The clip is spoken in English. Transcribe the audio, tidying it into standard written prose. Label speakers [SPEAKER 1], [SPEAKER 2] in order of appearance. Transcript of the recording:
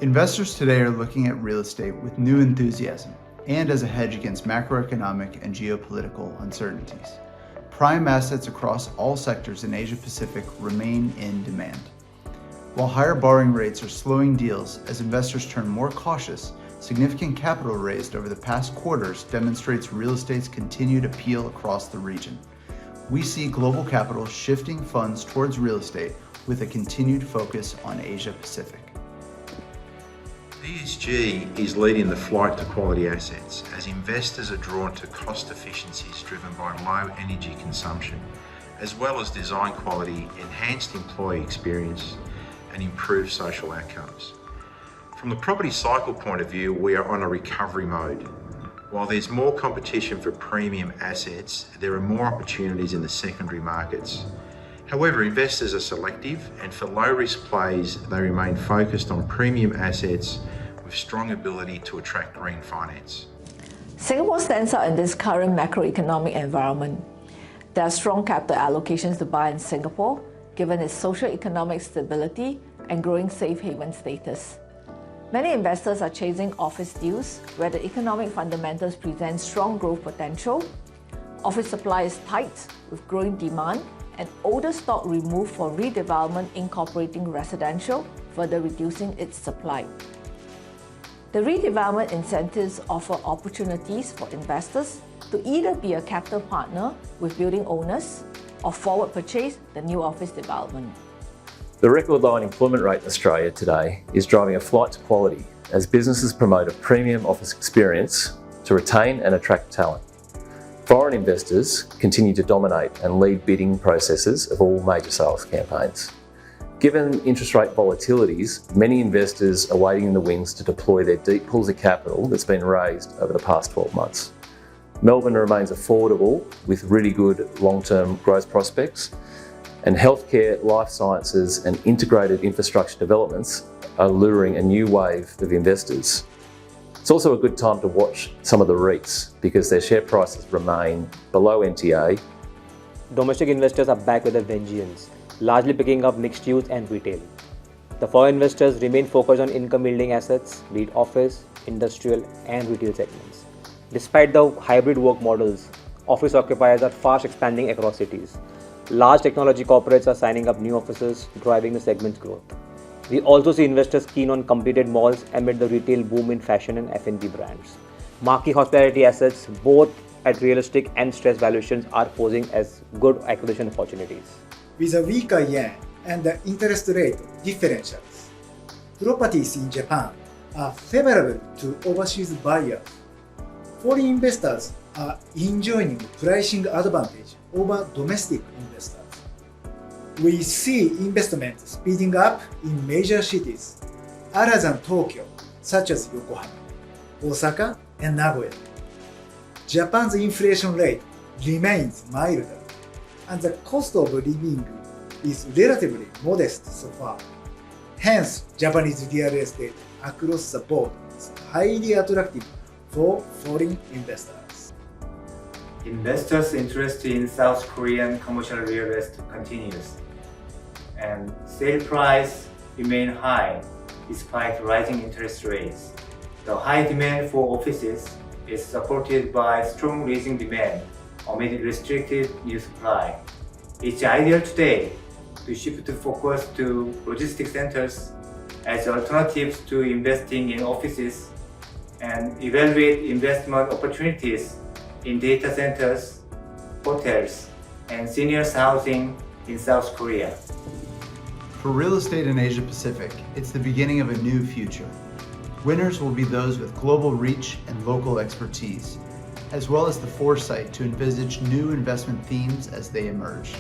[SPEAKER 1] Investors today are looking at real estate with new enthusiasm and as a hedge against macroeconomic and geopolitical uncertainties. Prime assets across all sectors in Asia Pacific remain in demand. While higher borrowing rates are slowing deals as investors turn more cautious, significant capital raised over the past quarters demonstrates real estate's continued appeal across the region. We see global capital shifting funds towards real estate with a continued focus on Asia Pacific.
[SPEAKER 2] ESG is leading the flight to quality assets as investors are drawn to cost efficiencies driven by low energy consumption, as well as design quality, enhanced employee experience, and improved social outcomes. From the property cycle point of view, we are on a recovery mode. While there's more competition for premium assets, there are more opportunities in the secondary markets. However, investors are selective, and for low-risk plays, they remain focused on premium assets with strong ability to attract green finance.
[SPEAKER 3] Singapore stands out in this current macroeconomic environment. There are strong capital allocations to buy in Singapore, given its socio-economic stability and growing safe haven status. Many investors are chasing office deals where the economic fundamentals present strong growth potential. Office supply is tight with growing demand, and older stock removed for redevelopment incorporating residential, further reducing its supply. The redevelopment incentives offer opportunities for investors to either be a capital partner with building owners or forward purchase the new office development.
[SPEAKER 4] The record low unemployment rate in Australia today is driving a flight to quality as businesses promote a premium office experience to retain and attract talent. Foreign investors continue to dominate and lead bidding processes of all major sales campaigns. Given interest rate volatilities, many investors are waiting in the wings to deploy their deep pools of capital that's been raised over the past 12 months. Melbourne remains affordable with really good long-term growth prospects, and healthcare, life sciences and integrated infrastructure developments are luring a new wave of investors. It's also a good time to watch some of the REITs because their share prices remain below NTA.
[SPEAKER 5] Domestic investors are back with a vengeance, largely picking up mixed use and retail. The foreign investors remain focused on income-yielding assets, be it office, industrial and retail segments. Despite the hybrid work models, office occupiers are fast expanding across cities. Large technology corporates are signing up new offices, driving the segment's growth. We also see investors keen on completed malls amid the retail boom in fashion and F&B brands. Marquee hospitality assets, both at realistic and stressed valuations, are posing as good acquisition opportunities.
[SPEAKER 6] With a weaker yen and the interest rate differentials, properties in Japan are favorable to overseas buyers. Foreign investors are enjoying pricing advantage over domestic investors. We see investment speeding up in major cities other than Tokyo, such as Yokohama, Osaka, and Nagoya. Japan's inflation rate remains milder, and the cost of living is relatively modest so far. Hence, Japanese real estate across the board is highly attractive for foreign investors.
[SPEAKER 7] Investors' interest in South Korean commercial real estate continues, and sale price remain high despite rising interest rates. The high demand for offices is supported by strong leasing demand amid restricted new supply. It's ideal today to shift focus to logistics centers as alternatives to investing in offices and evaluate investment opportunities in data centers, hotels, and seniors housing in South Korea.
[SPEAKER 1] For real estate in Asia Pacific, it's the beginning of a new future. Winners will be those with global reach and local expertise, as well as the foresight to envisage new investment themes as they emerge.